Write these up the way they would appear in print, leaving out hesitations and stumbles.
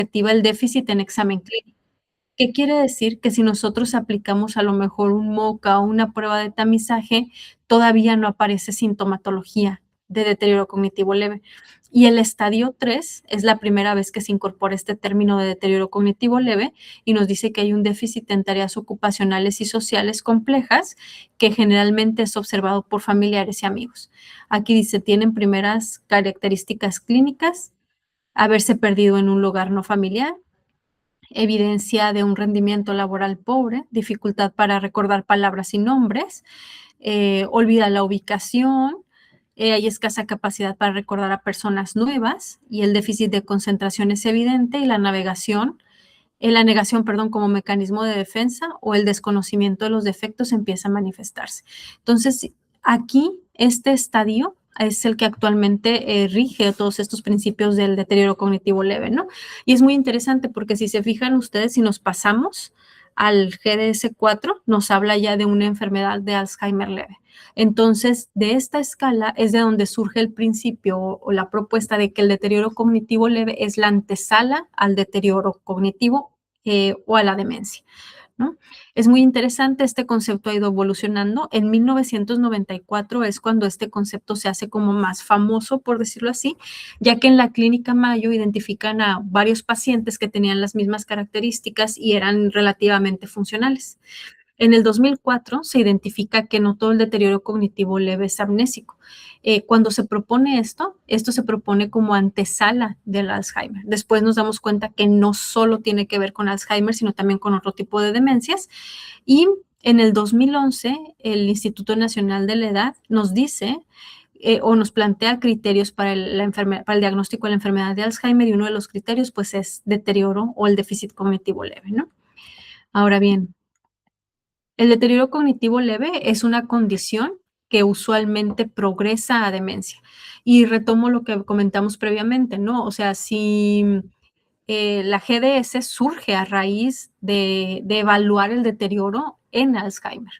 perspectiva el déficit en examen clínico. ¿Qué quiere decir? Que si nosotros aplicamos a lo mejor un MOCA o una prueba de tamizaje, todavía no aparece sintomatología de deterioro cognitivo leve. Y el estadio 3 es la primera vez que se incorpora este término de deterioro cognitivo leve y nos dice que hay un déficit en tareas ocupacionales y sociales complejas que generalmente es observado por familiares y amigos. Aquí dice, tienen primeras características clínicas, haberse perdido en un lugar no familiar, evidencia de un rendimiento laboral pobre, dificultad para recordar palabras y nombres, olvida la ubicación, hay escasa capacidad para recordar a personas nuevas y el déficit de concentración es evidente y la negación, perdón, como mecanismo de defensa o el desconocimiento de los defectos empieza a manifestarse. Entonces, aquí este estadio es el que actualmente rige todos estos principios del deterioro cognitivo leve, ¿no? Y es muy interesante porque si se fijan ustedes, si nos pasamos al GDS-4, nos habla ya de una enfermedad de Alzheimer leve. Entonces, de esta escala es de donde surge el principio o la propuesta de que el deterioro cognitivo leve es la antesala al deterioro cognitivo o a la demencia, ¿no? Es muy interesante, este concepto ha ido evolucionando. En 1994 es cuando este concepto se hace como más famoso, por decirlo así, ya que en la clínica Mayo identifican a varios pacientes que tenían las mismas características y eran relativamente funcionales. En el 2004 se identifica que no todo el deterioro cognitivo leve es amnésico. Cuando se propone esto se propone como antesala del Alzheimer. Después nos damos cuenta que no solo tiene que ver con Alzheimer, sino también con otro tipo de demencias. Y en el 2011, el Instituto Nacional de la Edad nos dice o nos plantea criterios para para el diagnóstico de la enfermedad de Alzheimer y uno de los criterios pues es deterioro o el déficit cognitivo leve, ¿no? Ahora bien, el deterioro cognitivo leve es una condición que usualmente progresa a demencia. Y retomo lo que comentamos previamente, ¿no? O sea, si la GDS surge a raíz de evaluar el deterioro en Alzheimer.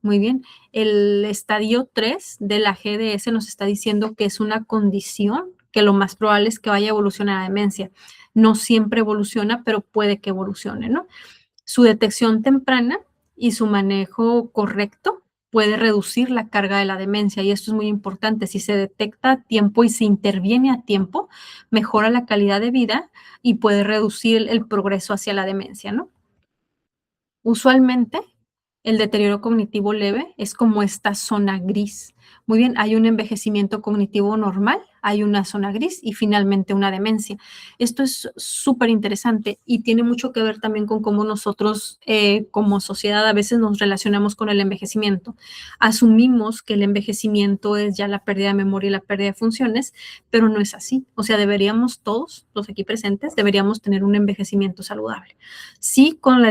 Muy bien, el estadio 3 de la GDS nos está diciendo que es una condición que lo más probable es que vaya a evolucionar a demencia. No siempre evoluciona, pero puede que evolucione, ¿no? Su detección temprana y su manejo correcto puede reducir la carga de la demencia y esto es muy importante. Si se detecta a tiempo y se interviene a tiempo, mejora la calidad de vida y puede reducir el progreso hacia la demencia, ¿no? Usualmente, el deterioro cognitivo leve es como esta zona gris. Muy bien, hay un envejecimiento cognitivo normal, hay una zona gris y finalmente una demencia. Esto es súper interesante y tiene mucho que ver también con cómo nosotros como sociedad a veces nos relacionamos con el envejecimiento. Asumimos que el envejecimiento es ya la pérdida de memoria y la pérdida de funciones, pero no es así. O sea, deberíamos todos, los aquí presentes, deberíamos tener un envejecimiento saludable. Sí, con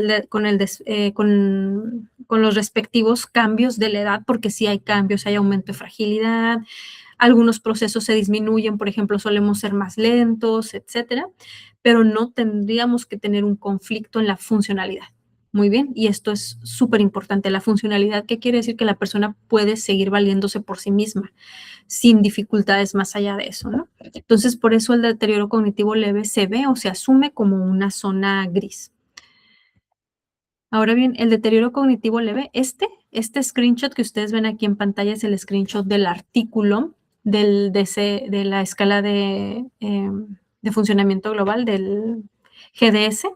los respectivos cambios de la edad, porque sí hay cambios, hay aumento de fragilidad, algunos procesos se disminuyen, por ejemplo, solemos ser más lentos, etcétera, pero no tendríamos que tener un conflicto en la funcionalidad. Muy bien, y esto es súper importante. La funcionalidad, ¿qué quiere decir? Que la persona puede seguir valiéndose por sí misma, sin dificultades más allá de eso, ¿no? Entonces, por eso el deterioro cognitivo leve se ve o se asume como una zona gris. Ahora bien, el deterioro cognitivo leve, este screenshot que ustedes ven aquí en pantalla es el screenshot del artículo de la escala de funcionamiento global del GDS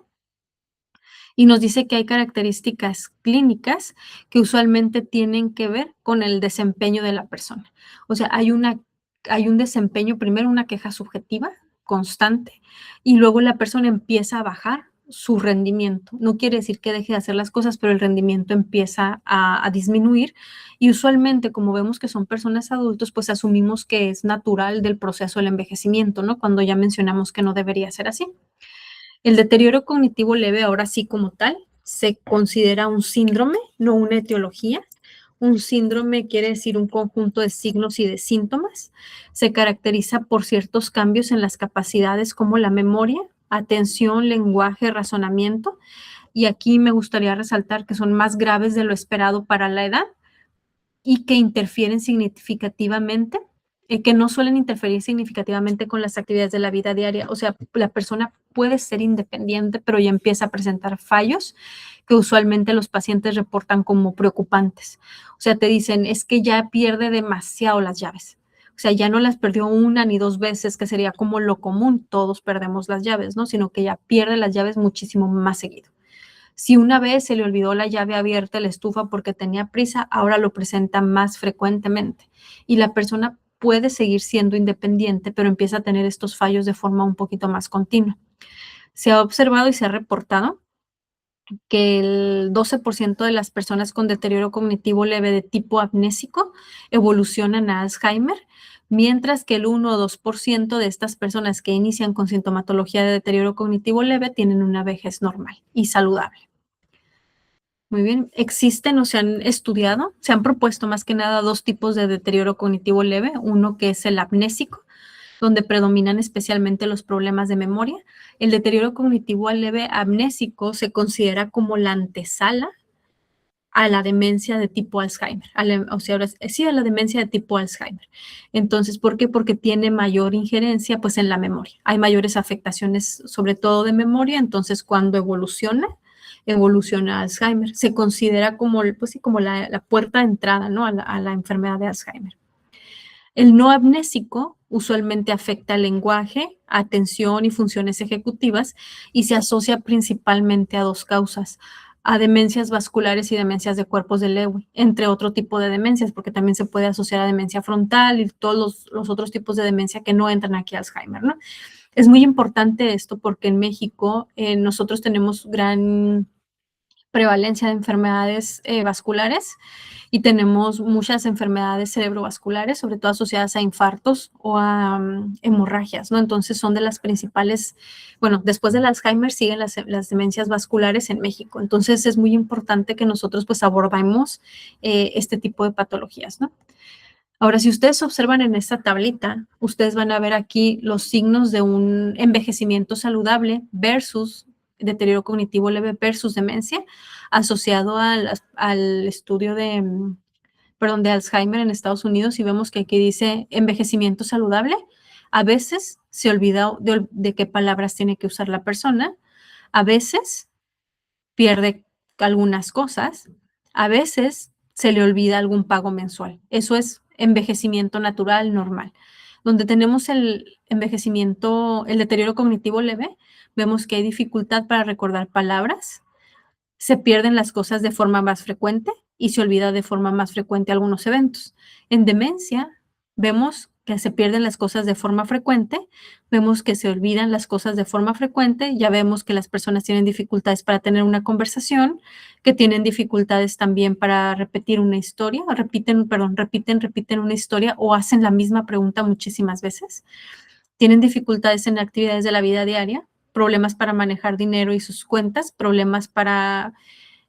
y nos dice que hay características clínicas que usualmente tienen que ver con el desempeño de la persona. O sea, hay un desempeño, primero una queja subjetiva constante y luego la persona empieza a bajar su rendimiento. No quiere decir que deje de hacer las cosas, pero el rendimiento empieza a disminuir y usualmente, como vemos que son personas adultos, pues asumimos que es natural del proceso del envejecimiento, ¿no? Cuando ya mencionamos que no debería ser así. El deterioro cognitivo leve, ahora sí como tal, se considera un síndrome, no una etiología. Un síndrome quiere decir un conjunto de signos y de síntomas. Se caracteriza por ciertos cambios en las capacidades como la memoria, atención, lenguaje, razonamiento. Y aquí me gustaría resaltar que son más graves de lo esperado para la edad y que interfieren significativamente que no suelen interferir significativamente con las actividades de la vida diaria. O sea, la persona puede ser independiente, pero ya empieza a presentar fallos que usualmente los pacientes reportan como preocupantes. O sea, te dicen, es que ya pierde demasiado las llaves. O sea, ya no las perdió una ni dos veces, que sería como lo común, todos perdemos las llaves, ¿no? Sino que ya pierde las llaves muchísimo más seguido. Si una vez se le olvidó la llave abierta de la estufa porque tenía prisa, ahora lo presenta más frecuentemente. Y la persona puede seguir siendo independiente, pero empieza a tener estos fallos de forma un poquito más continua. Se ha observado y se ha reportado que el 12% de las personas con deterioro cognitivo leve de tipo amnésico evolucionan a Alzheimer, mientras que el 1 o 2% de estas personas que inician con sintomatología de deterioro cognitivo leve tienen una vejez normal y saludable. Muy bien, existen o se han estudiado, se han propuesto más que nada dos tipos de deterioro cognitivo leve, uno que es el amnésico, donde predominan especialmente los problemas de memoria. El deterioro cognitivo leve amnésico se considera como la antesala a la demencia de tipo Alzheimer, o sea, ahora sí, a la demencia de tipo Alzheimer. Entonces, ¿por qué? Porque tiene mayor injerencia, pues, en la memoria. Hay mayores afectaciones, sobre todo de memoria, entonces, cuando evoluciona a Alzheimer. Se considera como, pues sí, como la puerta de entrada, ¿no? A la enfermedad de Alzheimer. El no amnésico usualmente afecta el lenguaje, atención y funciones ejecutivas y se asocia principalmente a dos causas, a demencias vasculares y demencias de cuerpos de Lewy, entre otro tipo de demencias, porque también se puede asociar a demencia frontal y todos los otros tipos de demencia que no entran aquí a Alzheimer, ¿no? Es muy importante esto porque en México nosotros tenemos gran prevalencia de enfermedades vasculares y tenemos muchas enfermedades cerebrovasculares, sobre todo asociadas a infartos o a hemorragias, ¿no? Entonces son de las principales, bueno, después del Alzheimer siguen las demencias vasculares en México. Entonces es muy importante que nosotros pues abordemos este tipo de patologías, ¿no? Ahora, si ustedes observan en esta tablita, ustedes van a ver aquí los signos de un envejecimiento saludable versus deterioro cognitivo leve versus demencia, asociado al estudio de Alzheimer en Estados Unidos, y vemos que aquí dice envejecimiento saludable. A veces se olvida de qué palabras tiene que usar la persona, a veces pierde algunas cosas, a veces se le olvida algún pago mensual. Eso es envejecimiento natural normal. Donde tenemos el envejecimiento, el deterioro cognitivo leve, vemos que hay dificultad para recordar palabras, se pierden las cosas de forma más frecuente y se olvida de forma más frecuente algunos eventos. En demencia, vemos que se pierden las cosas de forma frecuente, vemos que se olvidan las cosas de forma frecuente, ya vemos que las personas tienen dificultades para tener una conversación, que tienen dificultades también para repetir una historia, repiten una historia o hacen la misma pregunta muchísimas veces. Tienen dificultades en actividades de la vida diaria, problemas para manejar dinero y sus cuentas, problemas para,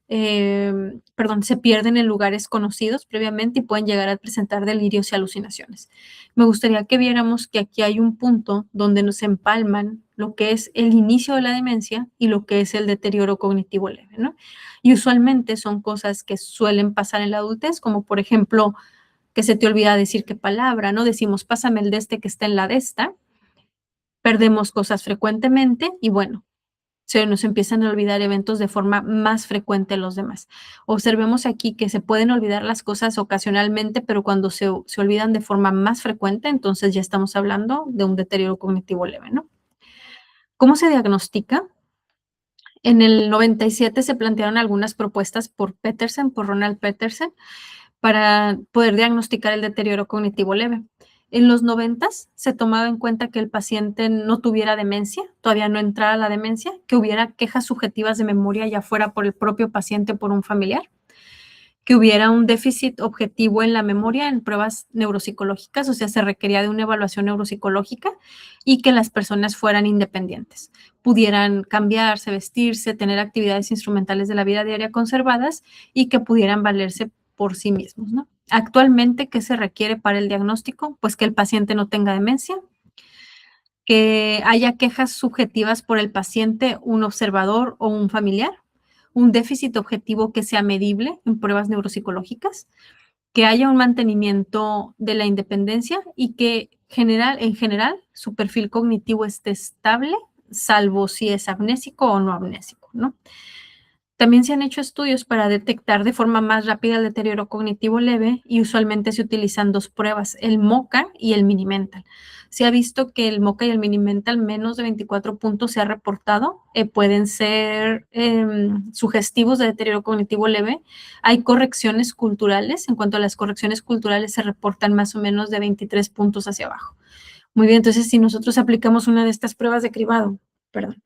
se pierden en lugares conocidos previamente y pueden llegar a presentar delirios y alucinaciones. Me gustaría que viéramos que aquí hay un punto donde nos empalman lo que es el inicio de la demencia y lo que es el deterioro cognitivo leve, ¿no? Y usualmente son cosas que suelen pasar en la adultez, como por ejemplo, que se te olvida decir qué palabra, ¿no? Decimos, pásame el de este que está en la de esta. Perdemos cosas frecuentemente y bueno, se nos empiezan a olvidar eventos de forma más frecuente los demás. Observemos aquí que se pueden olvidar las cosas ocasionalmente, pero cuando se olvidan de forma más frecuente, entonces ya estamos hablando de un deterioro cognitivo leve, ¿no? ¿Cómo se diagnostica? En el 97 se plantearon algunas propuestas por Ronald Peterson, para poder diagnosticar el deterioro cognitivo leve. En los 90 se tomaba en cuenta que el paciente no tuviera demencia, todavía no entrara la demencia, que hubiera quejas subjetivas de memoria, ya fuera por el propio paciente o por un familiar, que hubiera un déficit objetivo en la memoria en pruebas neuropsicológicas, o sea, se requería de una evaluación neuropsicológica y que las personas fueran independientes, pudieran cambiarse, vestirse, tener actividades instrumentales de la vida diaria conservadas y que pudieran valerse por sí mismos, ¿no? Actualmente, ¿qué se requiere para el diagnóstico? Pues que el paciente no tenga demencia, que haya quejas subjetivas por el paciente, un observador o un familiar, un déficit objetivo que sea medible en pruebas neuropsicológicas, que haya un mantenimiento de la independencia y que en general su perfil cognitivo esté estable, salvo si es amnésico o no amnésico, ¿no? También se han hecho estudios para detectar de forma más rápida el deterioro cognitivo leve y usualmente se utilizan dos pruebas, el MoCA y el Mini-Mental. Se ha visto que el MoCA y el Mini-Mental, menos de 24 puntos se ha reportado, pueden ser sugestivos de deterioro cognitivo leve. Hay correcciones culturales. En cuanto a las correcciones culturales, se reportan más o menos de 23 puntos hacia abajo. Muy bien, entonces si nosotros aplicamos una de estas pruebas de cribado, perdón,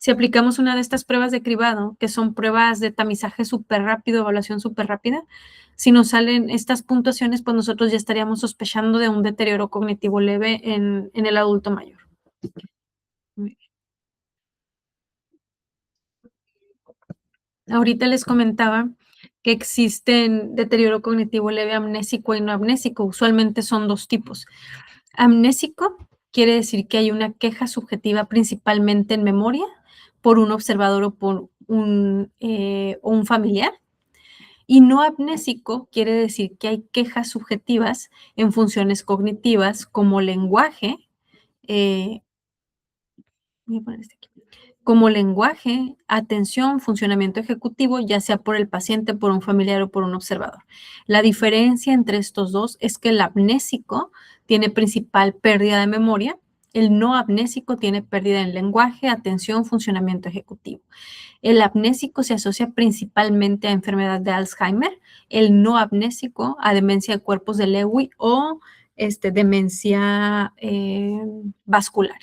si aplicamos una de estas pruebas de cribado, que son pruebas de tamizaje súper rápido, evaluación súper rápida, si nos salen estas puntuaciones, pues nosotros ya estaríamos sospechando de un deterioro cognitivo leve en el adulto mayor. Ahorita les comentaba que existen deterioro cognitivo leve amnésico y no amnésico. Usualmente son dos tipos. Amnésico quiere decir que hay una queja subjetiva principalmente en memoria por un observador o por o un familiar. Y no amnésico quiere decir que hay quejas subjetivas en funciones cognitivas como lenguaje, eh, voy a poner este aquí, como lenguaje, atención, funcionamiento ejecutivo, ya sea por el paciente, por un familiar o por un observador. La diferencia entre estos dos es que el amnésico tiene principal pérdida de memoria, el no amnésico tiene pérdida en lenguaje, atención, funcionamiento ejecutivo. El amnésico se asocia principalmente a enfermedad de Alzheimer, el no amnésico a demencia de cuerpos de Lewy o demencia vascular.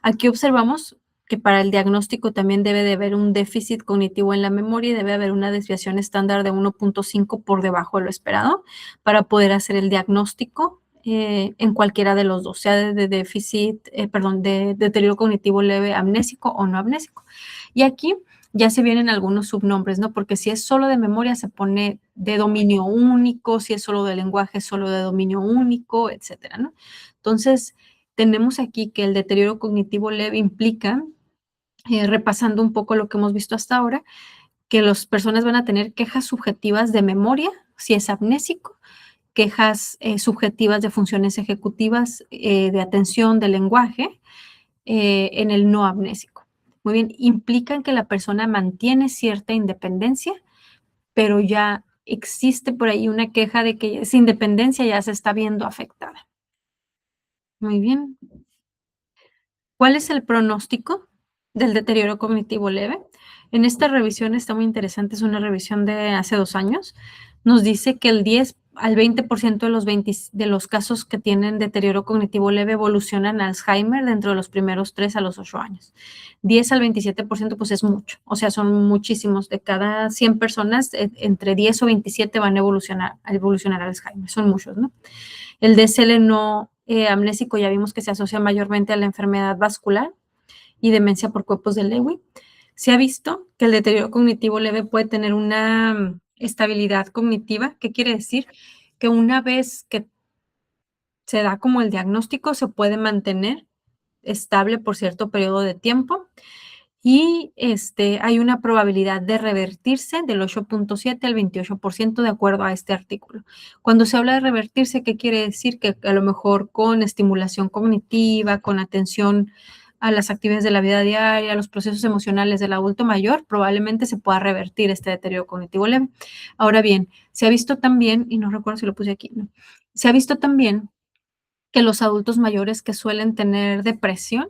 Aquí observamos que para el diagnóstico también debe de haber un déficit cognitivo en la memoria y debe haber una desviación estándar de 1.5 por debajo de lo esperado para poder hacer el diagnóstico en cualquiera de los dos, sea de déficit, de deterioro cognitivo leve amnésico o no amnésico. Y aquí ya se vienen algunos subnombres, ¿no? Porque si es solo de memoria se pone de dominio único, si es solo de lenguaje, solo de dominio único, etcétera, ¿no? Entonces, tenemos aquí que el deterioro cognitivo leve implica, repasando un poco lo que hemos visto hasta ahora, que las personas van a tener quejas subjetivas de memoria, si es amnésico, quejas subjetivas de funciones ejecutivas, de atención, de lenguaje, en el no amnésico. Muy bien, implican que la persona mantiene cierta independencia, pero ya existe por ahí una queja de que esa independencia ya se está viendo afectada. Muy bien. ¿Cuál es el pronóstico del deterioro cognitivo leve? En esta revisión está muy interesante, es una revisión de hace 2 años. Nos dice que el 10 al 20% de los casos que tienen deterioro cognitivo leve evolucionan a Alzheimer dentro de los primeros 3 a los 8 años. 10 al 27%, pues es mucho, o sea, son muchísimos. De cada 100 personas, entre 10 o 27 van a evolucionar a Alzheimer, son muchos, ¿no? El DSL no amnésico ya vimos que se asocia mayormente a la enfermedad vascular y demencia por cuerpos de Lewy. Se ha visto que el deterioro cognitivo leve puede tener una estabilidad cognitiva. ¿Qué quiere decir? Que una vez que se da como el diagnóstico, se puede mantener estable por cierto periodo de tiempo y hay una probabilidad de revertirse del 8.7 al 28% de acuerdo a este artículo. Cuando se habla de revertirse, ¿qué quiere decir? Que a lo mejor con estimulación cognitiva, con atención a las actividades de la vida diaria, a los procesos emocionales del adulto mayor, probablemente se pueda revertir este deterioro cognitivo leve. Ahora bien, se ha visto también, y no recuerdo si lo puse aquí, ¿no? Se ha visto también que los adultos mayores que suelen tener depresión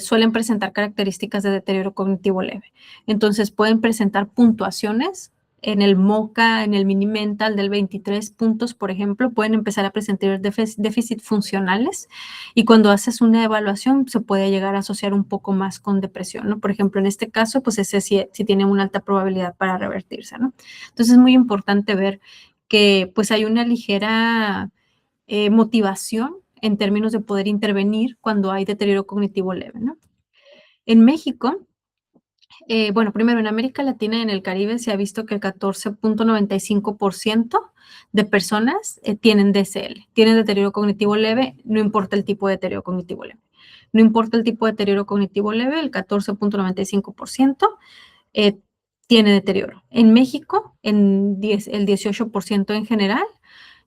suelen presentar características de deterioro cognitivo leve. Entonces pueden presentar puntuaciones en el MoCA, en el Mini-Mental del 23 puntos, por ejemplo, pueden empezar a presentar déficit funcionales y cuando haces una evaluación se puede llegar a asociar un poco más con depresión, ¿no? Por ejemplo, en este caso, pues ese sí tiene una alta probabilidad para revertirse, ¿no? Entonces es muy importante ver que pues hay una ligera motivación en términos de poder intervenir cuando hay deterioro cognitivo leve, ¿no? En México, bueno, primero en América Latina y en el Caribe se ha visto que el 14.95% de personas tienen DSL, tienen deterioro cognitivo leve, no importa el tipo de deterioro cognitivo leve. No importa el tipo de deterioro cognitivo leve, el 14.95% tiene deterioro. En México, el 18% en general,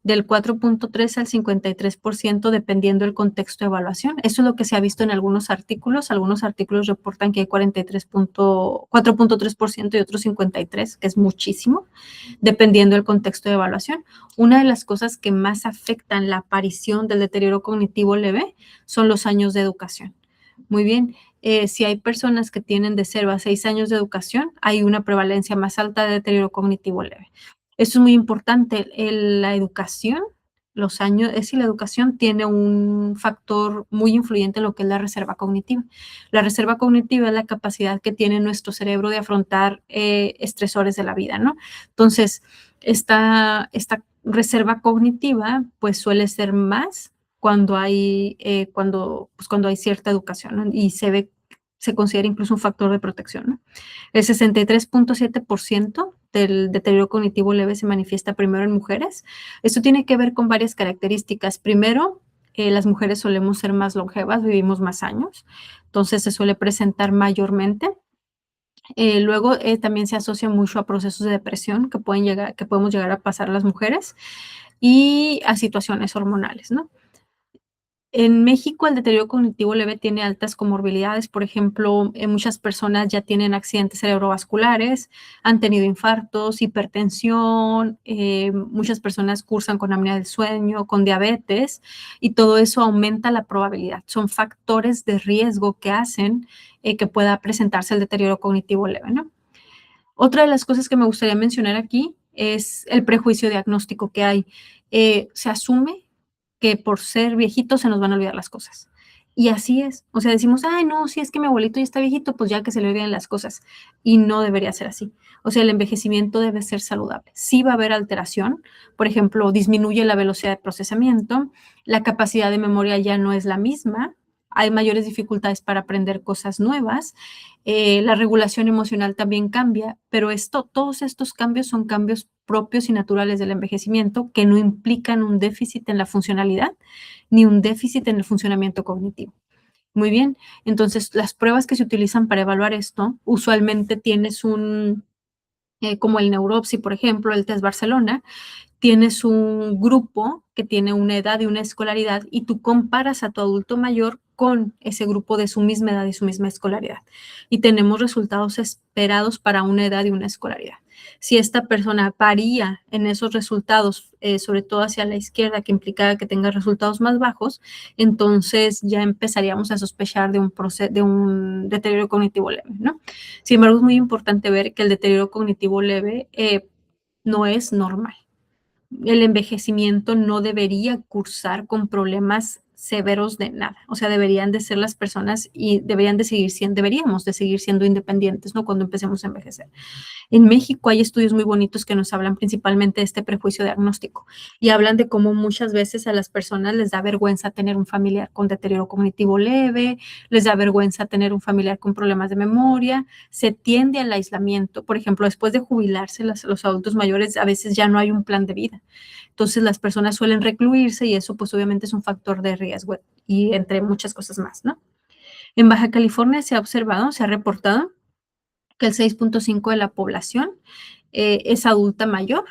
del 4.3 al 53% dependiendo del contexto de evaluación. Eso es lo que se ha visto en algunos artículos. Algunos artículos reportan que hay 4.3% y otros 53%, que es muchísimo, dependiendo del contexto de evaluación. Una de las cosas que más afectan la aparición del deterioro cognitivo leve son los años de educación. Muy bien, si hay personas que tienen de 0 a 6 años de educación, hay una prevalencia más alta de deterioro cognitivo leve. Esto es muy importante. La educación, los años, es decir, la educación tiene un factor muy influyente en lo que es la reserva cognitiva. La reserva cognitiva es la capacidad que tiene nuestro cerebro de afrontar estresores de la vida, ¿no? Entonces, esta reserva cognitiva, pues suele ser más cuando hay, cuando hay cierta educación, ¿no? Y se considera incluso un factor de protección, ¿no? El 63.7% del deterioro cognitivo leve se manifiesta primero en mujeres. Esto tiene que ver con varias características. Primero, las mujeres solemos ser más longevas, vivimos más años, entonces se suele presentar mayormente. Luego, también se asocia mucho a procesos de depresión que podemos llegar a pasar las mujeres y a situaciones hormonales, ¿no? En México, el deterioro cognitivo leve tiene altas comorbilidades. Por ejemplo, muchas personas ya tienen accidentes cerebrovasculares, han tenido infartos, hipertensión, muchas personas cursan con apnea del sueño, con diabetes, y todo eso aumenta la probabilidad. Son factores de riesgo que hacen que pueda presentarse el deterioro cognitivo leve, ¿no? Otra de las cosas que me gustaría mencionar aquí es el prejuicio diagnóstico que hay. Se asume que por ser viejitos se nos van a olvidar las cosas. Y así es. O sea, decimos, ay, no, si es que mi abuelito ya está viejito, pues ya que se le olviden las cosas. Y no debería ser así. O sea, el envejecimiento debe ser saludable. Sí va a haber alteración. Por ejemplo, disminuye la velocidad de procesamiento, la capacidad de memoria ya no es la misma, hay mayores dificultades para aprender cosas nuevas, la regulación emocional también cambia, pero todos estos cambios son cambios propios y naturales del envejecimiento que no implican un déficit en la funcionalidad ni un déficit en el funcionamiento cognitivo. Muy bien, entonces las pruebas que se utilizan para evaluar esto, usualmente tienes como el Neuropsy, por ejemplo, el test Barcelona, tienes un grupo que tiene una edad y una escolaridad y tú comparas a tu adulto mayor con ese grupo de su misma edad y su misma escolaridad. Y tenemos resultados esperados para una edad y una escolaridad. Si esta persona varía en esos resultados, sobre todo hacia la izquierda, que implica que tenga resultados más bajos, entonces ya empezaríamos a sospechar de un deterioro cognitivo leve, ¿no? Sin embargo, es muy importante ver que el deterioro cognitivo leve no es normal. El envejecimiento no debería cursar con problemas severos de nada. O sea, deberían de ser las personas y deberíamos de seguir siendo independientes, ¿no? Cuando empecemos a envejecer. En México hay estudios muy bonitos que nos hablan principalmente de este prejuicio diagnóstico y hablan de cómo muchas veces a las personas les da vergüenza tener un familiar con deterioro cognitivo leve, les da vergüenza tener un familiar con problemas de memoria, se tiende al aislamiento. Por ejemplo, después de jubilarse, los adultos mayores a veces ya no hay un plan de vida. Entonces las personas suelen recluirse y eso pues obviamente es un factor de riesgo y entre muchas cosas más, ¿no? En Baja California se ha reportado que el 6.5 de la población es adulta mayor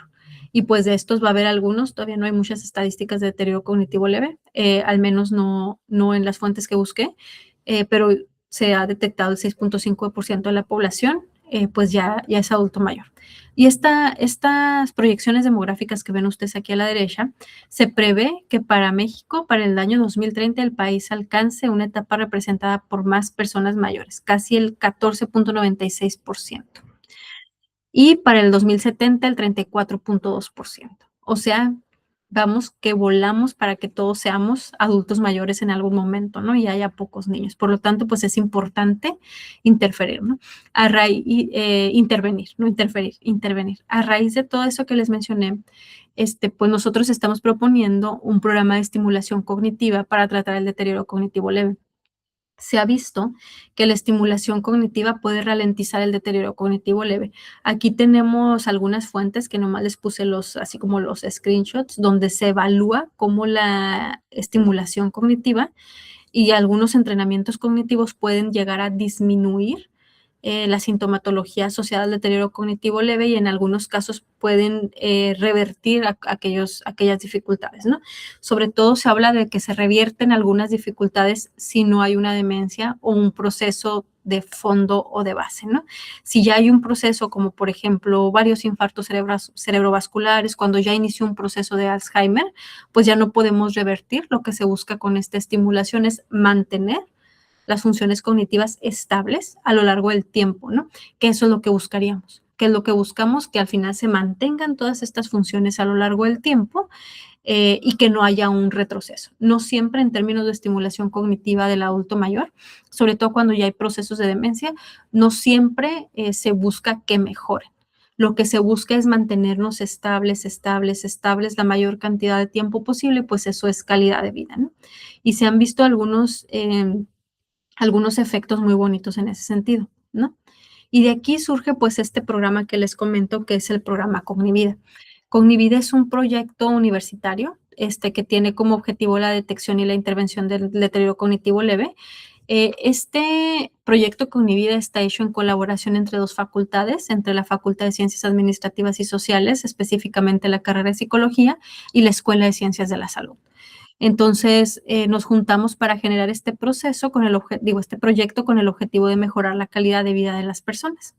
y pues de estos va a haber algunos, todavía no hay muchas estadísticas de deterioro cognitivo leve, al menos no en las fuentes que busqué, pero se ha detectado el 6.5% de la población, pues ya es adulto mayor. Y estas proyecciones demográficas que ven ustedes aquí a la derecha, se prevé que para México, para el año 2030, el país alcance una etapa representada por más personas mayores, casi el 14.96%. Y para el 2070, el 34.2%. O sea, vamos que volamos para que todos seamos adultos mayores en algún momento, ¿no? Y haya pocos niños. Por lo tanto, pues es importante interferir, ¿no? Intervenir, no interferir, intervenir. A raíz de todo eso que les mencioné, pues nosotros estamos proponiendo un programa de estimulación cognitiva para tratar el deterioro cognitivo leve. Se ha visto que la estimulación cognitiva puede ralentizar el deterioro cognitivo leve. Aquí tenemos algunas fuentes que nomás les puse así como los screenshots, donde se evalúa cómo la estimulación cognitiva y algunos entrenamientos cognitivos pueden llegar a disminuir la sintomatología asociada al deterioro cognitivo leve y en algunos casos pueden revertir aquellas dificultades, ¿no? Sobre todo se habla de que se revierten algunas dificultades si no hay una demencia o un proceso de fondo o de base, ¿no? Si ya hay un proceso como, por ejemplo, varios infartos cerebrovasculares, cuando ya inició un proceso de Alzheimer, pues ya no podemos revertir. Lo que se busca con esta estimulación es mantener las funciones cognitivas estables a lo largo del tiempo, ¿no? Que eso es lo que buscaríamos. ¿Qué es lo que buscamos? Que al final se mantengan todas estas funciones a lo largo del tiempo y que no haya un retroceso. No siempre en términos de estimulación cognitiva del adulto mayor, sobre todo cuando ya hay procesos de demencia, no siempre se busca que mejoren. Lo que se busca es mantenernos estables la mayor cantidad de tiempo posible, pues eso es calidad de vida, ¿no? Y se han visto algunos efectos muy bonitos en ese sentido, ¿no? Y de aquí surge pues este programa que les comento, que es el programa Cognivida. Cognivida es un proyecto universitario que tiene como objetivo la detección y la intervención del deterioro cognitivo leve. Este proyecto Cognivida está hecho en colaboración entre dos facultades, entre la Facultad de Ciencias Administrativas y Sociales, específicamente la carrera de Psicología, y la Escuela de Ciencias de la Salud. Entonces, nos juntamos para generar este proceso este proyecto con el objetivo de mejorar la calidad de vida de las personas.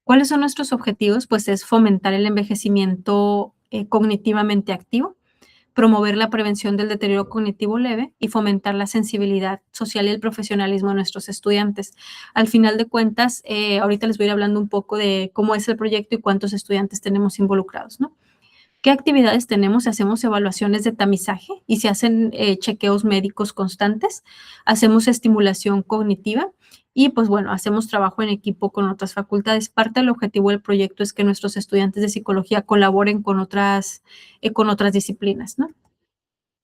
¿Cuáles son nuestros objetivos? Pues es fomentar el envejecimiento cognitivamente activo, promover la prevención del deterioro cognitivo leve y fomentar la sensibilidad social y el profesionalismo de nuestros estudiantes. Al final de cuentas, ahorita les voy a ir hablando un poco de cómo es el proyecto y cuántos estudiantes tenemos involucrados, ¿no? ¿Qué actividades tenemos? Hacemos evaluaciones de tamizaje y se hacen chequeos médicos constantes, hacemos estimulación cognitiva y pues bueno, hacemos trabajo en equipo con otras facultades. Parte del objetivo del proyecto es que nuestros estudiantes de psicología colaboren con otras disciplinas, ¿no?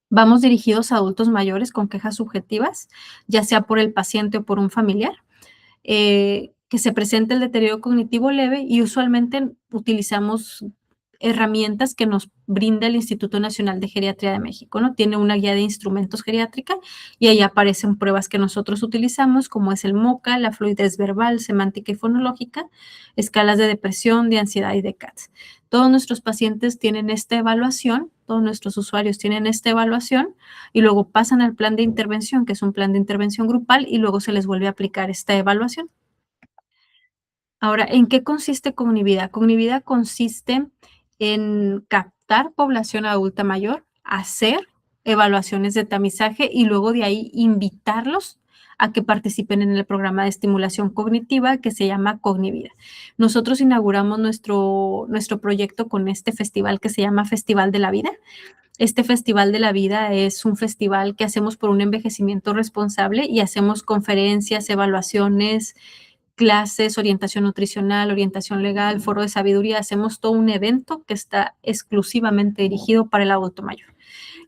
Vamos dirigidos a adultos mayores con quejas subjetivas, ya sea por el paciente o por un familiar. Que se presente el deterioro cognitivo leve y usualmente utilizamos herramientas que nos brinda el Instituto Nacional de Geriatría de México, ¿no? Tiene una guía de instrumentos geriátrica y ahí aparecen pruebas que nosotros utilizamos, como es el MoCA, la fluidez verbal, semántica y fonológica, escalas de depresión, de ansiedad y de CATS. Todos nuestros pacientes tienen esta evaluación, todos nuestros usuarios tienen esta evaluación y luego pasan al plan de intervención, que es un plan de intervención grupal, y luego se les vuelve a aplicar esta evaluación. Ahora, ¿en qué consiste Cognivida? Cognivida consiste en captar población adulta mayor, hacer evaluaciones de tamizaje y luego de ahí invitarlos a que participen en el programa de estimulación cognitiva que se llama Cognivida. Nosotros inauguramos nuestro proyecto con este festival que se llama Festival de la Vida. Este Festival de la Vida es un festival que hacemos por un envejecimiento responsable y hacemos conferencias, evaluaciones, clases, orientación nutricional, orientación legal, foro de sabiduría. Hacemos todo un evento que está exclusivamente dirigido para el adulto mayor.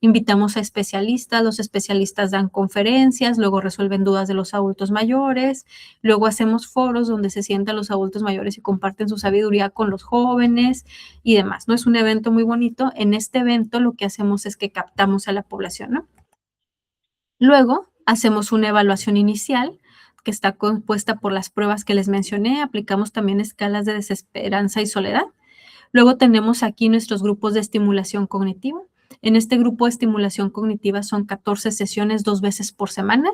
Invitamos a especialistas, los especialistas dan conferencias, luego resuelven dudas de los adultos mayores, luego hacemos foros donde se sientan los adultos mayores y comparten su sabiduría con los jóvenes y demás, ¿no? Es un evento muy bonito. En este evento lo que hacemos es que captamos a la población, ¿no? Luego hacemos una evaluación inicial que está compuesta por las pruebas que les mencioné, aplicamos también escalas de desesperanza y soledad. Luego tenemos aquí nuestros grupos de estimulación cognitiva. En este grupo de estimulación cognitiva son 14 sesiones 2 veces por semana.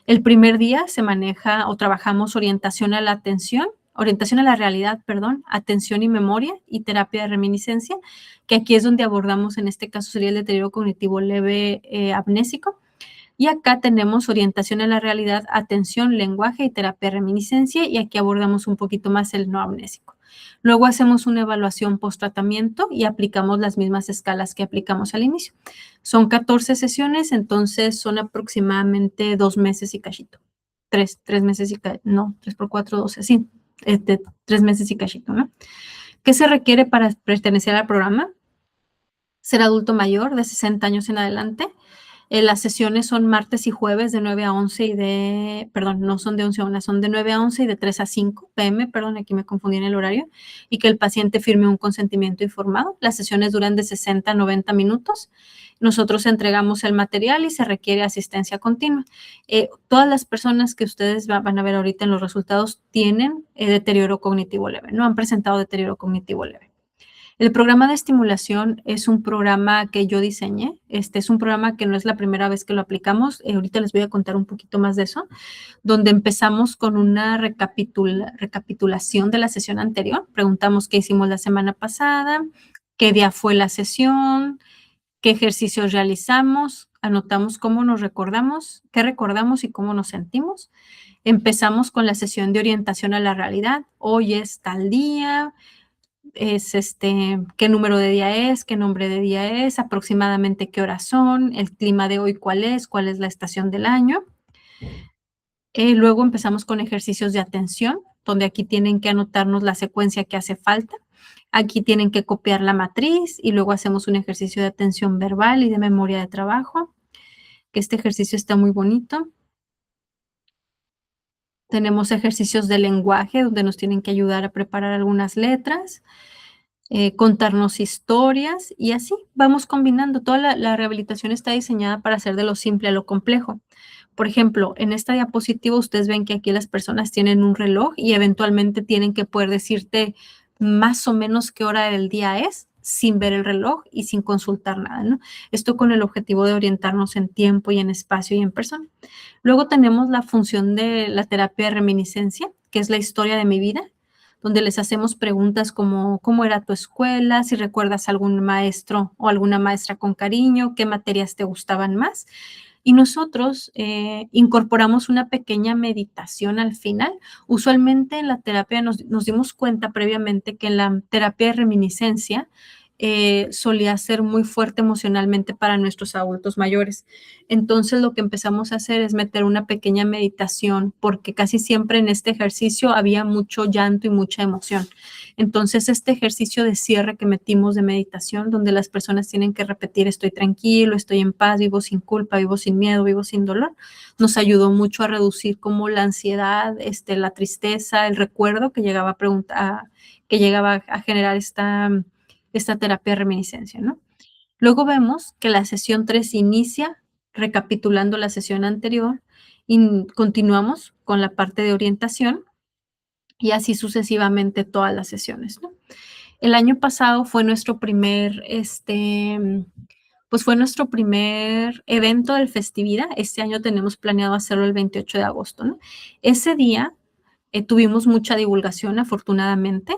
El primer día se maneja o trabajamos orientación a la atención, orientación a la realidad, perdón, atención y memoria y terapia de reminiscencia, que aquí es donde abordamos, en este caso sería el deterioro cognitivo leve amnésico. Y acá tenemos orientación a la realidad, atención, lenguaje y terapia de reminiscencia, y aquí abordamos un poquito más el no amnésico. Luego hacemos una evaluación post-tratamiento y aplicamos las mismas escalas que aplicamos al inicio. Son 14 sesiones, entonces son aproximadamente 2 meses y cachito. 3 meses y cachito, no, 3 por 4, 12, sí, 3 meses y cachito, ¿no? ¿Qué se requiere para pertenecer al programa? Ser adulto mayor de 60 años en adelante. Las sesiones son martes y jueves de 9 a 11 y no son de 11 a 1, son de 9 a 11 y de 3 a 5 p.m., aquí me confundí en el horario, y que el paciente firme un consentimiento informado. Las sesiones duran de 60 a 90 minutos nosotros entregamos el material y se requiere asistencia continua. Todas las personas que ustedes van a ver ahorita en los resultados tienen deterioro cognitivo leve, ¿no? Han presentado deterioro cognitivo leve. El programa de estimulación es un programa que yo diseñé. Es un programa que no es la primera vez que lo aplicamos. Ahorita les voy a contar un poquito más de eso, donde empezamos con una recapitulación de la sesión anterior. Preguntamos qué hicimos la semana pasada, qué día fue la sesión, qué ejercicios realizamos, anotamos cómo nos recordamos, qué recordamos y cómo nos sentimos. Empezamos con la sesión de orientación a la realidad. Hoy es tal día, es qué número de día es, qué nombre de día es, aproximadamente qué horas son, el clima de hoy cuál es la estación del año. Luego empezamos con ejercicios de atención, donde aquí tienen que anotarnos la secuencia que hace falta. Aquí tienen que copiar la matriz y luego hacemos un ejercicio de atención verbal y de memoria de trabajo, que este ejercicio está muy bonito. Tenemos ejercicios de lenguaje, donde nos tienen que ayudar a preparar algunas letras. Contarnos historias y así vamos combinando. Toda la rehabilitación está diseñada para hacer de lo simple a lo complejo. Por ejemplo, en esta diapositiva ustedes ven que aquí las personas tienen un reloj y eventualmente tienen que poder decirte más o menos qué hora del día es sin ver el reloj y sin consultar nada, ¿no? Esto con el objetivo de orientarnos en tiempo y en espacio y en persona. Luego tenemos la función de la terapia de reminiscencia, que es la historia de mi vida, donde les hacemos preguntas como cómo era tu escuela, si recuerdas algún maestro o alguna maestra con cariño, qué materias te gustaban más. Y nosotros incorporamos una pequeña meditación al final. Usualmente en la terapia nos dimos cuenta previamente que en la terapia de reminiscencia solía ser muy fuerte emocionalmente para nuestros adultos mayores. Entonces lo que empezamos a hacer es meter una pequeña meditación porque casi siempre en este ejercicio había mucho llanto y mucha emoción. Entonces este ejercicio de cierre que metimos de meditación, donde las personas tienen que repetir estoy tranquilo, estoy en paz, vivo sin culpa, vivo sin miedo, vivo sin dolor, nos ayudó mucho a reducir como la ansiedad, la tristeza, el recuerdo que llegaba a preguntar, que llegaba a generar esta terapia de reminiscencia, ¿no? Luego vemos que la sesión 3 inicia recapitulando la sesión anterior y continuamos con la parte de orientación y así sucesivamente todas las sesiones, ¿no? El año pasado fue nuestro primer, pues fue nuestro primer evento de festividad. Este año tenemos planeado hacerlo el 28 de agosto, ¿no? Ese día tuvimos mucha divulgación, afortunadamente.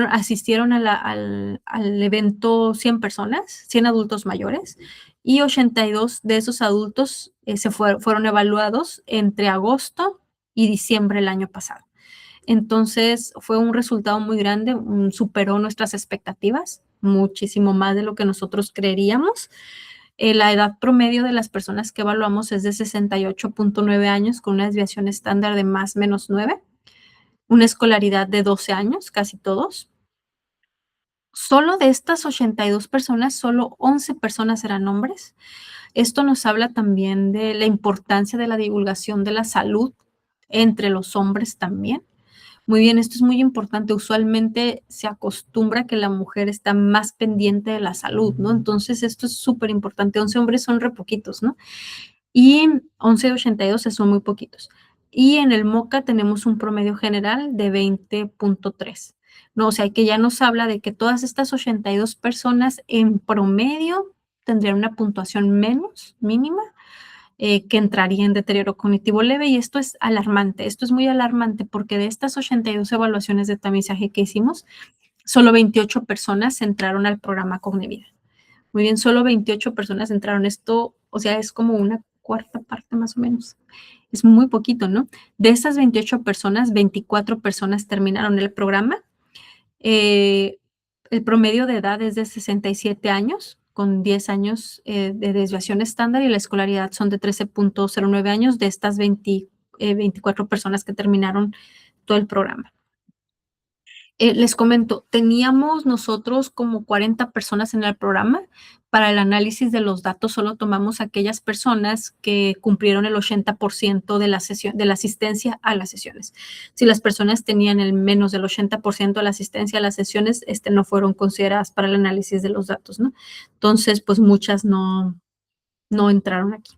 Asistieron al evento 100 personas, 100 adultos mayores, y 82 de esos adultos fueron evaluados entre agosto y diciembre del año pasado. Entonces fue un resultado muy grande, superó nuestras expectativas, muchísimo más de lo que nosotros creeríamos. La edad promedio de las personas que evaluamos es de 68.9 años, con una desviación estándar de más menos 9, una escolaridad de 12 años, casi todos. Solo de estas 82 personas, solo 11 personas eran hombres. Esto nos habla también de la importancia de la divulgación de la salud entre los hombres también. Muy bien, esto es muy importante. Usualmente se acostumbra que la mujer está más pendiente de la salud, ¿no? Entonces, esto es súper importante. 11 hombres son re poquitos, ¿no? Y 11 de 82 son muy poquitos. Y en el MOCA tenemos un promedio general de 20.3, ¿no? O sea, que ya nos habla de que todas estas 82 personas en promedio tendrían una puntuación menos, mínima, que entraría en deterioro cognitivo leve, y esto es alarmante. Esto es muy alarmante porque de estas 82 evaluaciones de tamizaje que hicimos, solo 28 personas entraron al programa Cognivida. Muy bien, solo 28 personas entraron. Esto, o sea, es como una cuarta parte más o menos. Es muy poquito, ¿no? De esas 28 personas, 24 personas terminaron el programa. El promedio de edad es de 67 años, con 10 años de desviación estándar, y la escolaridad son de 13.09 años de estas 24 personas que terminaron todo el programa. Les comento, teníamos nosotros como 40 personas en el programa. Para el análisis de los datos, solo tomamos aquellas personas que cumplieron el 80% de la sesión de la asistencia a las sesiones. Si las personas tenían el menos del 80% de la asistencia a las sesiones, no fueron consideradas para el análisis de los datos, ¿no? Entonces, pues, muchas no entraron aquí.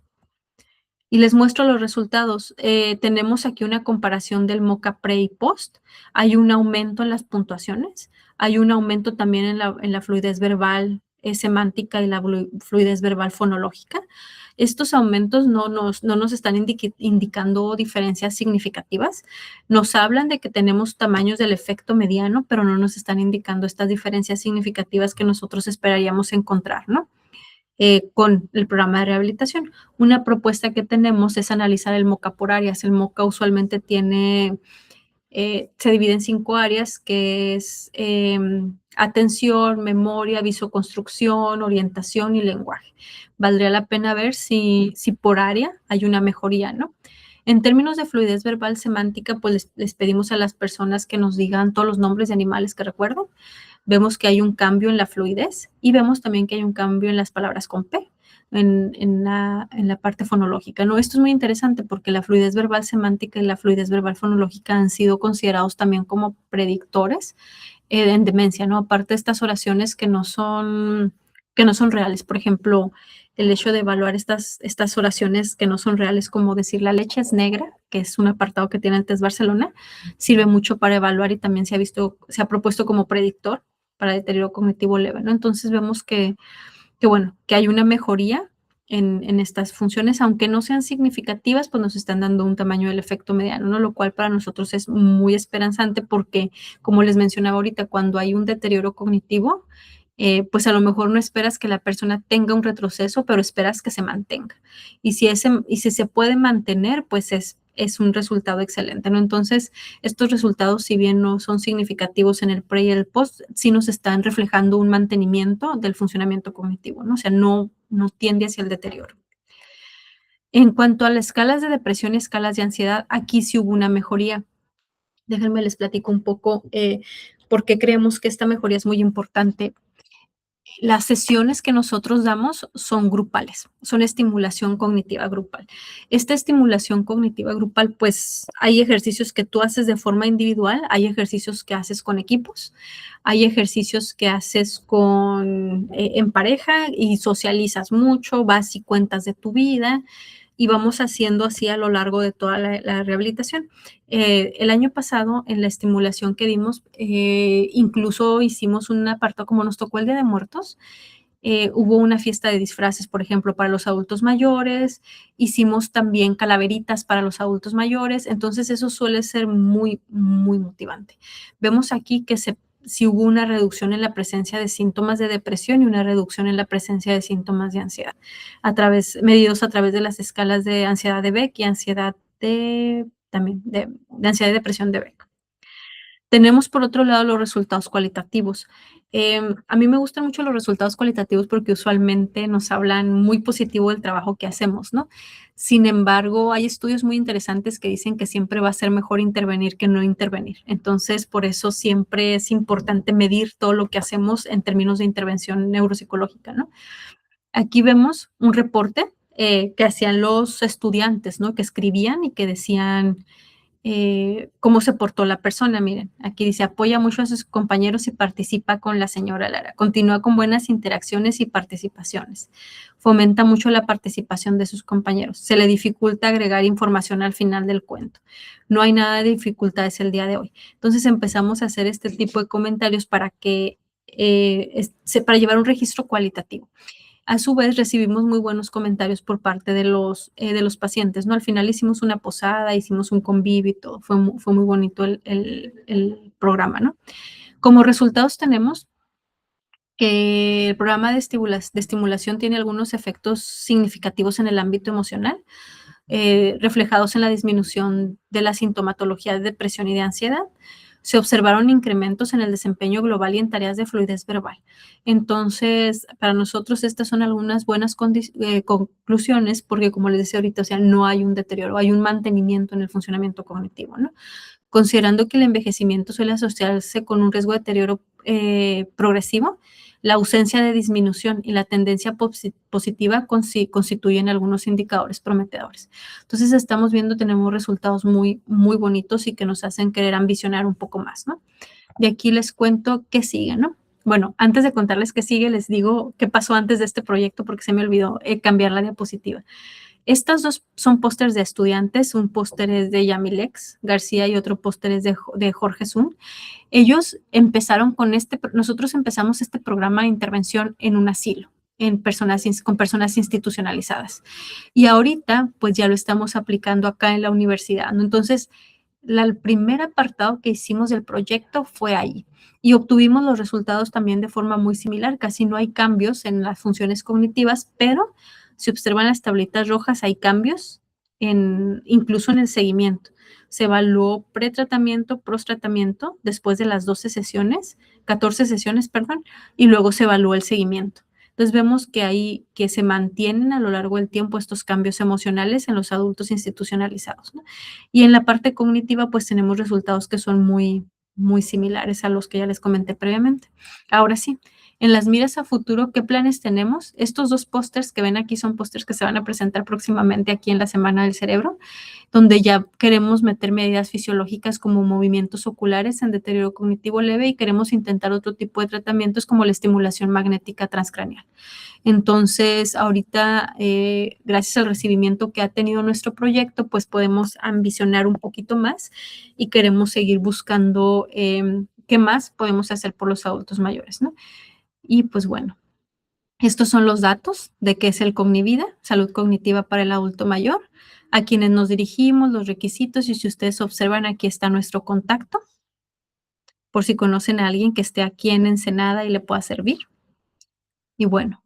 Y les muestro los resultados. Tenemos aquí una comparación del MOCA pre y post. Hay un aumento en las puntuaciones, hay un aumento también en la fluidez verbal, semántica y la fluidez verbal fonológica. Estos aumentos no nos están indicando diferencias significativas. Nos hablan de que tenemos tamaños del efecto mediano, pero no nos están indicando estas diferencias significativas que nosotros esperaríamos encontrar, ¿no? Con el programa de rehabilitación. Una propuesta que tenemos es analizar el MOCA por áreas. El MOCA usualmente se divide en 5 áreas, que es atención, memoria, visoconstrucción, orientación y lenguaje. Valdría la pena ver si por área hay una mejoría, ¿no? En términos de fluidez verbal semántica, pues les pedimos a las personas que nos digan todos los nombres de animales que recuerdan. Vemos que hay un cambio en la fluidez y vemos también que hay un cambio en las palabras con P, en la parte fonológica, ¿no? Esto es muy interesante porque la fluidez verbal semántica y la fluidez verbal fonológica han sido considerados también como predictores en demencia, ¿no? Aparte de estas oraciones que no son reales. Por ejemplo, el hecho de evaluar estas oraciones que no son reales, como decir la leche es negra, que es un apartado que tiene el test Barcelona, sirve mucho para evaluar y también se ha propuesto como predictor para deterioro cognitivo leve, ¿no? Entonces vemos que hay una mejoría en estas funciones, aunque no sean significativas, pues nos están dando un tamaño del efecto mediano, ¿no? Lo cual para nosotros es muy esperanzante porque, como les mencionaba ahorita, cuando hay un deterioro cognitivo, pues a lo mejor no esperas que la persona tenga un retroceso, pero esperas que se mantenga. Y si se puede mantener, pues es un resultado excelente, ¿no? Entonces, estos resultados, si bien no son significativos en el pre y el post, sí nos están reflejando un mantenimiento del funcionamiento cognitivo, ¿no? O sea, no tiende hacia el deterioro. En cuanto a las escalas de depresión y escalas de ansiedad, aquí sí hubo una mejoría. Déjenme les platico un poco por qué creemos que esta mejoría es muy importante. Las sesiones que nosotros damos son grupales, son estimulación cognitiva grupal. Esta estimulación cognitiva grupal, pues hay ejercicios que tú haces de forma individual, hay ejercicios que haces con equipos, hay ejercicios que haces en pareja y socializas mucho, vas y cuentas de tu vida y vamos haciendo así a lo largo de toda la rehabilitación. El año pasado, en la estimulación que dimos, incluso hicimos un apartado, como nos tocó el Día de Muertos, hubo una fiesta de disfraces, por ejemplo, para los adultos mayores, hicimos también calaveritas para los adultos mayores, entonces eso suele ser muy, muy motivante. Vemos aquí que si hubo una reducción en la presencia de síntomas de depresión y una reducción en la presencia de síntomas de ansiedad, medidos a través de las escalas de ansiedad de Beck y también de ansiedad y depresión de Beck. Tenemos, por otro lado, los resultados cualitativos. A mí me gustan mucho los resultados cualitativos porque usualmente nos hablan muy positivo del trabajo que hacemos, ¿no? Sin embargo, hay estudios muy interesantes que dicen que siempre va a ser mejor intervenir que no intervenir. Entonces, por eso siempre es importante medir todo lo que hacemos en términos de intervención neuropsicológica, ¿no? Aquí vemos un reporte que hacían los estudiantes, ¿no? Que escribían y que decían cómo se portó la persona. Miren, aquí dice, apoya mucho a sus compañeros y participa con la señora Lara. Continúa con buenas interacciones y participaciones. Fomenta mucho la participación de sus compañeros. Se le dificulta agregar información al final del cuento. No hay nada de dificultades el día de hoy. Entonces empezamos a hacer este tipo de comentarios para llevar un registro cualitativo. A su vez, recibimos muy buenos comentarios por parte de los pacientes, ¿no? Al final hicimos una posada, hicimos un convivio y todo. Fue muy bonito el programa, ¿no? Como resultados tenemos que el programa de estimulación tiene algunos efectos significativos en el ámbito emocional, reflejados en la disminución de la sintomatología de depresión y de ansiedad. Se observaron incrementos en el desempeño global y en tareas de fluidez verbal. Entonces, para nosotros estas son algunas buenas conclusiones porque, como les decía ahorita, o sea, no hay un deterioro, hay un mantenimiento en el funcionamiento cognitivo, ¿no? considerando que el envejecimiento suele asociarse con un riesgo de deterioro progresivo. La ausencia de disminución y la tendencia positiva constituyen algunos indicadores prometedores. Entonces, estamos viendo, tenemos resultados muy, muy bonitos y que nos hacen querer ambicionar un poco más, ¿no? De aquí les cuento qué sigue, ¿no? Bueno, antes de contarles qué sigue, les digo qué pasó antes de este proyecto porque se me olvidó cambiar la diapositiva. Estas dos son pósters de estudiantes, un póster es de Yamilex García y otro póster es de Jorge Zun. Ellos empezaron nosotros empezamos este programa de intervención en un asilo, con personas institucionalizadas. Y ahorita, pues ya lo estamos aplicando acá en la universidad, ¿no? Entonces, el primer apartado que hicimos del proyecto fue ahí y obtuvimos los resultados también de forma muy similar. Casi no hay cambios en las funciones cognitivas, pero si observan las tablitas rojas hay cambios incluso en el seguimiento. Se evaluó pretratamiento, posttratamiento después de las 14 sesiones, perdón, y luego se evaluó el seguimiento. Entonces vemos que se mantienen a lo largo del tiempo estos cambios emocionales en los adultos institucionalizados, ¿no? Y en la parte cognitiva, pues tenemos resultados que son muy, muy similares a los que ya les comenté previamente. Ahora sí, en las miras a futuro, ¿qué planes tenemos? Estos dos pósters que ven aquí son pósters que se van a presentar próximamente aquí en la Semana del Cerebro, donde ya queremos meter medidas fisiológicas como movimientos oculares en deterioro cognitivo leve y queremos intentar otro tipo de tratamientos como la estimulación magnética transcraneal. Entonces, ahorita, gracias al recibimiento que ha tenido nuestro proyecto, pues podemos ambicionar un poquito más y queremos seguir buscando qué más podemos hacer por los adultos mayores, ¿no? Y pues bueno, estos son los datos de qué es el Cognivida, salud cognitiva para el adulto mayor, a quienes nos dirigimos, los requisitos, y si ustedes observan, aquí está nuestro contacto, por si conocen a alguien que esté aquí en Ensenada y le pueda servir. Y bueno,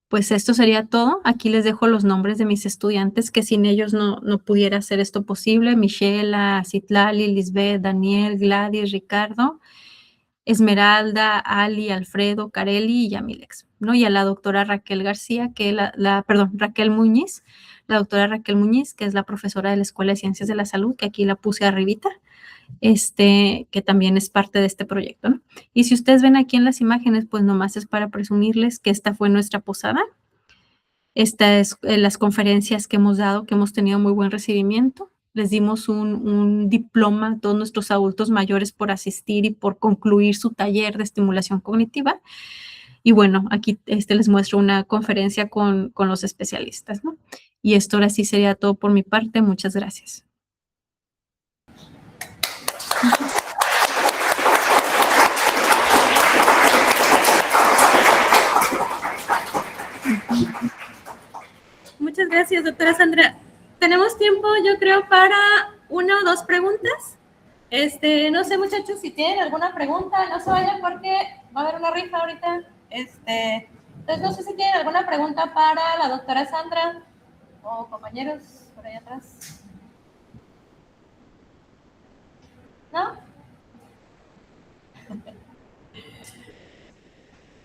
pues esto sería todo. Aquí les dejo los nombres de mis estudiantes, que sin ellos no pudiera hacer esto posible. Michela, Citlali, Lisbeth, Daniel, Gladys, Ricardo, Esmeralda, Ali, Alfredo, Carelli y Yamilex, ¿no? Y a la doctora Raquel García, Raquel Muñiz, la doctora Raquel Muñiz, que es la profesora de la Escuela de Ciencias de la Salud, que aquí la puse arribita, que también es parte de este proyecto, ¿no? Y si ustedes ven aquí en las imágenes, pues nomás es para presumirles que esta fue nuestra posada. Esta es las conferencias que hemos dado, que hemos tenido muy buen recibimiento. Les dimos un diploma a todos nuestros adultos mayores por asistir y por concluir su taller de estimulación cognitiva. Y bueno, aquí les muestro una conferencia con los especialistas, ¿no? Y esto ahora sí sería todo por mi parte. Muchas gracias. Muchas gracias, doctora Sandra. Tenemos tiempo, yo creo, para una o dos preguntas. No sé, muchachos, si tienen alguna pregunta, no se vayan porque va a haber una rifa ahorita. Entonces, no sé si tienen alguna pregunta para la doctora Sandra o compañeros por ahí atrás. ¿No?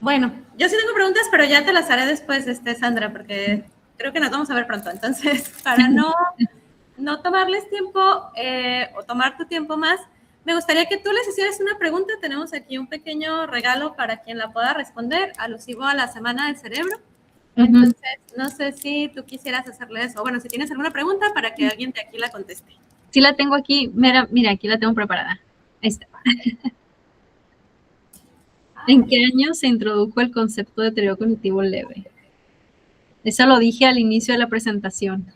Bueno, yo sí tengo preguntas, pero ya te las haré después, Sandra, porque creo que nos vamos a ver pronto. Entonces, para no tomarles tiempo o tomar tu tiempo más, me gustaría que tú les hicieras una pregunta. Tenemos aquí un pequeño regalo para quien la pueda responder, alusivo a la Semana del Cerebro. Entonces, no sé si tú quisieras hacerle eso. Bueno, si tienes alguna pregunta para que alguien de aquí la conteste. Sí la tengo aquí. Mira, aquí la tengo preparada. Ahí está. ¿En qué año se introdujo el concepto de deterioro cognitivo leve? Eso lo dije al inicio de la presentación.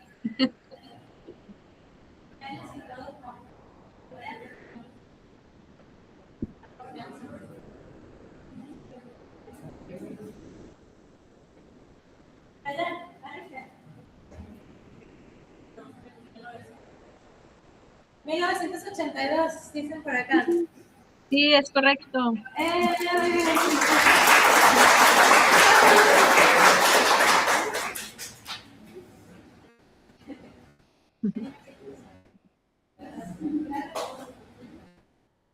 $1982, dicen por acá. Sí, es correcto.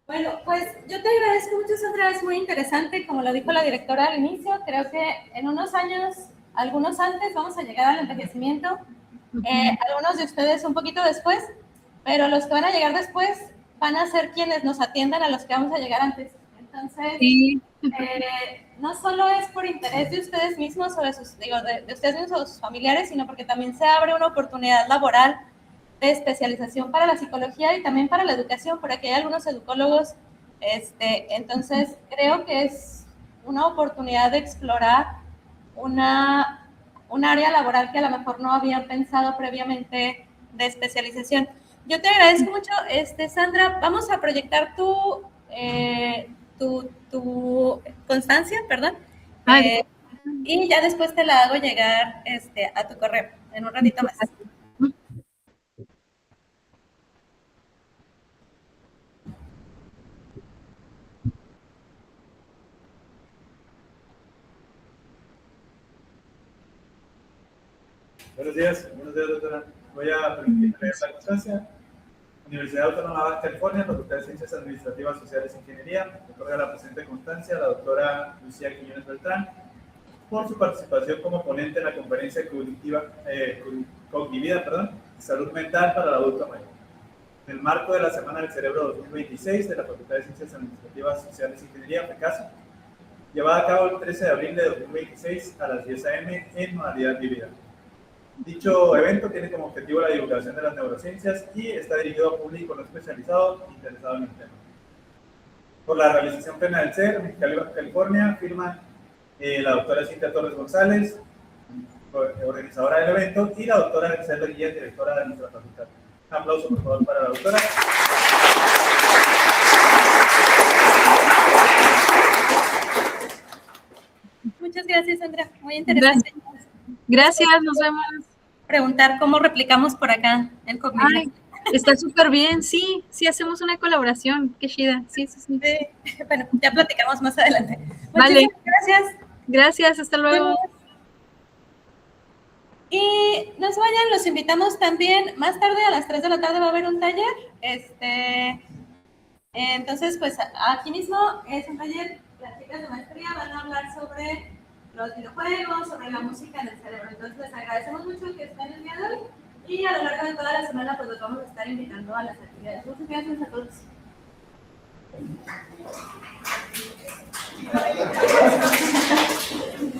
Bueno, pues yo te agradezco mucho, Sandra, es muy interesante, como lo dijo la directora al inicio, creo que en unos años, algunos antes, vamos a llegar al envejecimiento, algunos de ustedes un poquito después, pero los que van a llegar después van a ser quienes nos atiendan a los que vamos a llegar antes. Entonces, Sí. no solo es por interés de ustedes mismos o de ustedes mismos o de sus familiares, sino porque también se abre una oportunidad laboral de especialización para la psicología y también para la educación, por aquí hay algunos educólogos, entonces creo que es una oportunidad de explorar un área laboral que a lo mejor no habían pensado previamente de especialización. Yo te agradezco mucho, Sandra. Vamos a proyectar tu constancia, perdón, y ya después te la hago llegar a tu correo en un ratito más. Buenos días, doctora. Voy a permitir leer la constancia. Universidad Autónoma de Baja California, Facultad de Ciencias Administrativas, Sociales e Ingeniería, otorga la presente constancia a la doctora Lucía Quiñones Beltrán por su participación como ponente en la conferencia Cognivida, Salud Mental para el Adulto Mayor, en el marco de la Semana del Cerebro 2026 de la Facultad de Ciencias Administrativas, Sociales e Ingeniería, FECASO, llevada a cabo el 13 de abril de 2026 a las 10 a.m. en modalidad híbrida. Dicho evento tiene como objetivo la divulgación de las neurociencias y está dirigido a público no especializado interesado en el tema. Por la realización plena del CER, Mexicali, Baja California, firman la doctora Cintia Torres González, organizadora del evento, y la doctora Griselda Guía, directora de nuestra facultad. Un aplauso, por favor, para la doctora. Muchas gracias, Sandra. Muy interesante. Gracias, nos vemos. Preguntar cómo replicamos por acá el Cognivida. Está súper bien, sí, hacemos una colaboración, qué chida, sí. Bueno, ya platicamos más adelante. Vale. Muchísimas gracias. Gracias, hasta luego. Y no se vayan, los invitamos también, más tarde a las 3 de la tarde va a haber un taller, entonces pues aquí mismo es un taller, las chicas de maestría van a hablar sobre los videojuegos, sobre la música en el cerebro. Entonces les agradecemos mucho que estén el día de hoy y a lo largo de toda la semana pues los vamos a estar invitando a las actividades. Muchas gracias a todos.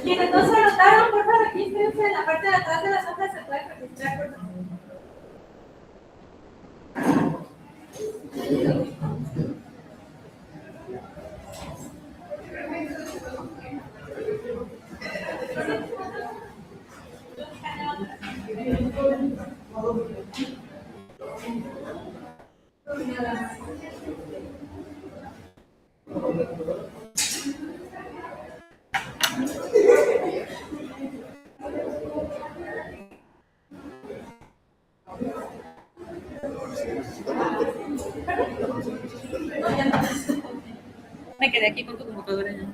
Quienes no se anotaron, por favor, regístrense en la parte de atrás de las hojas, se pueden registrar, por favor. Me quedé aquí con tu computadora ya.